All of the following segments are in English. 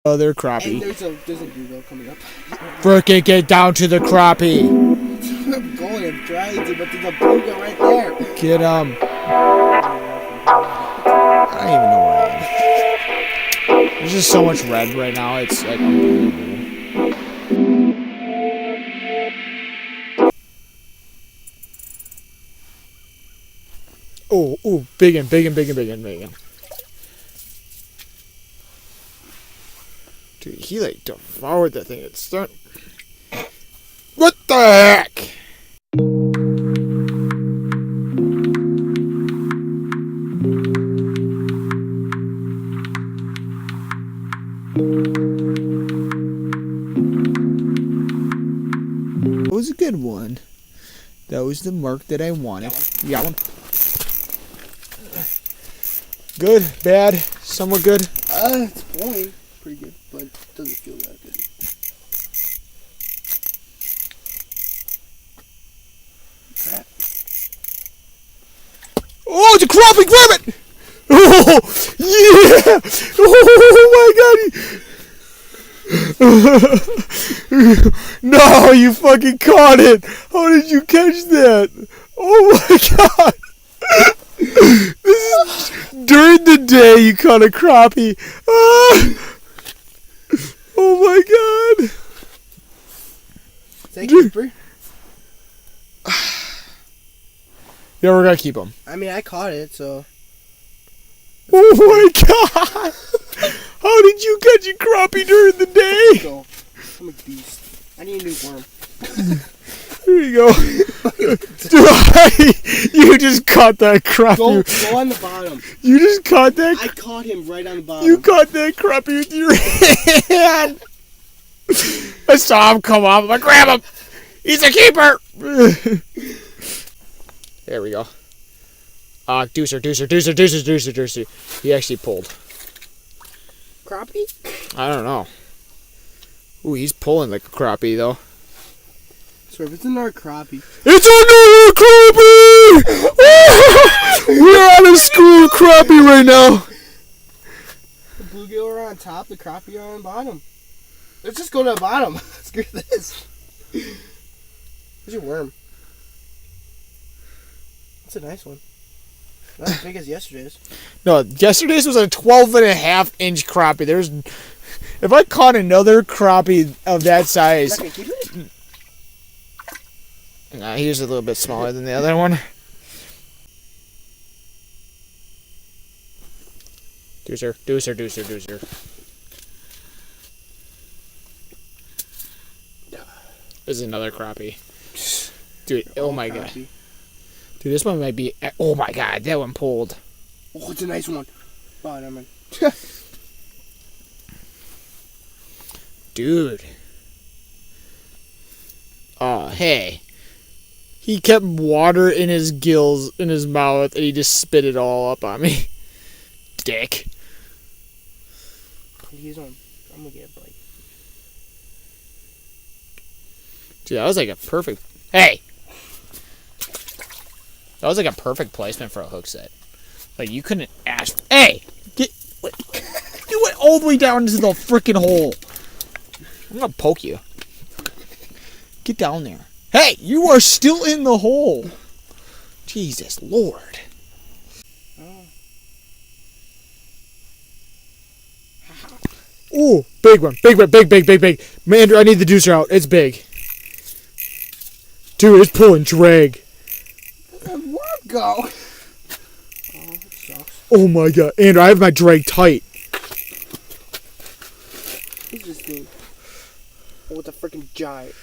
Other crappie. And there's a bluegill coming up. Frickin' get down to the crappie. I'm going, I'm trying to, but there's a bluegill right there. Get him. I don't even know where I am. There's just so much red right now. It's like unbelievable. Oh, big one. Dude, he like devoured that thing. It's starting. What the heck? That was a good one. That was the mark that I wanted. Yeah, one. Good, bad, somewhat good. It's pulling pretty good, but it doesn't feel that good. Crap. Oh, it's a crappie! Grab it! Oh, yeah! Oh my god! No, you fucking caught it! How did you catch that? Oh my god! This is during the day you caught a crappie. Oh my god! Is that a keeper? Yeah, we're gonna keep him. I mean, I caught it, so. Oh my god! How did you catch a crappie during the day? Go. I'm a beast. I need a new worm. There you go. Dude, you just caught that crappie. Go on the bottom. You just caught that. I caught him right on the bottom. You caught that crappie with your hand. I saw him come up. I'm like, grab him. He's a keeper. There we go. Deucer. He actually pulled. Crappie? I don't know. Ooh, he's pulling like a crappie though. So if it's another crappie. It's another crappie! We're on a school crappie right now. The bluegill are on top, the crappie are on the bottom. Let's just go to the bottom. Screw this. Where's your worm? That's a nice one. Not as big as yesterday's. No, yesterday's was a 12.5-inch crappie. If I caught another crappie of that size. Is that gonna keep it? Nah, he was a little bit smaller than the other one. Deucer. This is another crappie. Dude, oh my god. Dude, this one might be... Oh my god, that one pulled. Oh, it's a nice one. Oh, never mind. Dude. Oh, hey. He kept water in his gills, in his mouth, and he just spit it all up on me. Dick. I'm gonna get a bite. Dude, that was like a perfect... Hey! That was like a perfect placement for a hook set. Like, you couldn't ask... Hey! You went all the way down into the freaking hole. I'm gonna poke you. Get down there. Hey! You are still in the hole! Jesus Lord. Ooh, big one. Big. Man, Andrew, I need the deucer out. It's big. Dude, it's pulling drag. Where'd the worm go? Oh, that sucks. Oh my god. Andrew, I have my drag tight. Who's this thing? Oh, it's a freaking giant.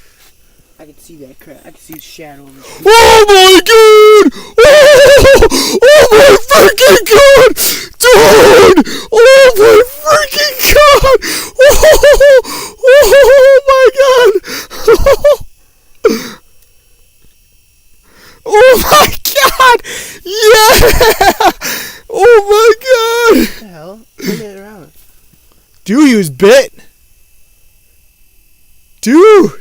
I can see that crap. I can see the shadow of it. Oh my god! Oh my freaking god! Dude! Oh my freaking god! Oh my god! Oh my god! Yeah! Oh my god! What the hell? Turn it around. Dude, he was bit. Dude,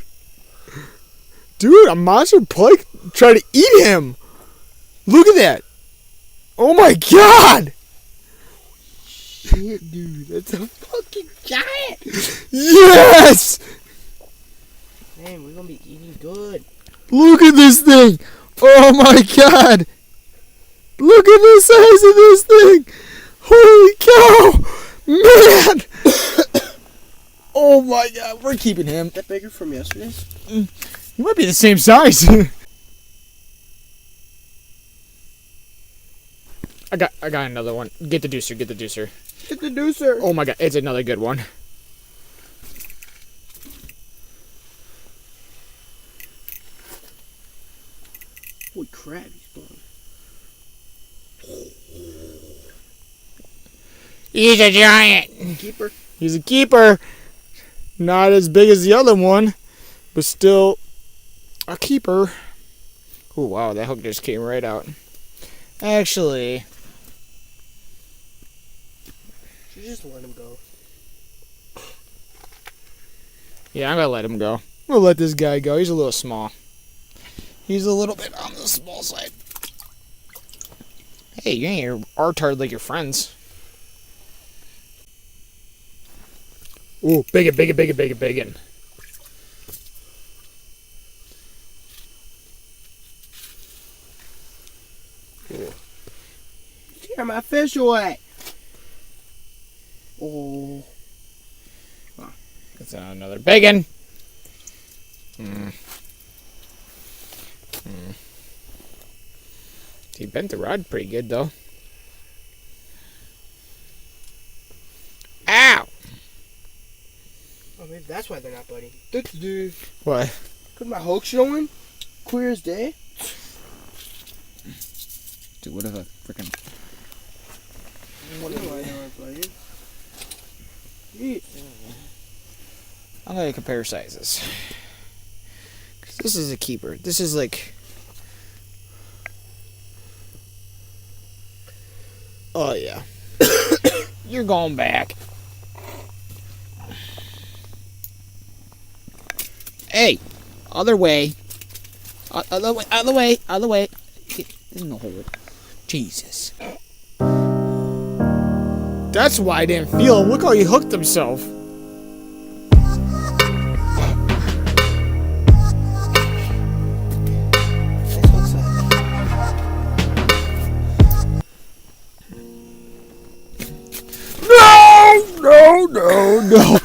a monster pike tried to eat him. Look at that. Oh my god. Shit, dude. That's a fucking giant. Yes! Man, we're gonna be eating good. Look at this thing! Oh my god! Look at the size of this thing! Holy cow! Man! Oh my god, we're keeping him. Is that bigger from yesterday's? He might be the same size. I got another one. Get the deucer, get the deucer. Get the deucer. Oh my god, it's another good one. Holy crap, he's blowing. He's a giant. Keeper. He's a keeper. Not as big as the other one, but still a keeper. Oh wow, that hook just came right out. Actually, You just let him go. yeah, I'm gonna let him go. I'm gonna let this guy go. He's a little small. He's a little bit on the small side. Hey, you ain't retarded like your friends. Ooh, biggin, biggin, biggin, biggin, biggin. Scare my fish away. Oh. That's another biggin. He bent the rod pretty good though. Ow! Oh, maybe that's why they're not biting. Dude. What? Cause my hook showing clear as day. Dude, what if a freaking... Why they aren't biting? Eat. I'm gonna compare sizes. 'Cause this is a keeper. This is like... Oh yeah. You're going back. Hey! Other way. Other way, other way, other way. Get in the hole. Jesus. That's why I didn't feel him. Look how he hooked himself. No! No, no, no.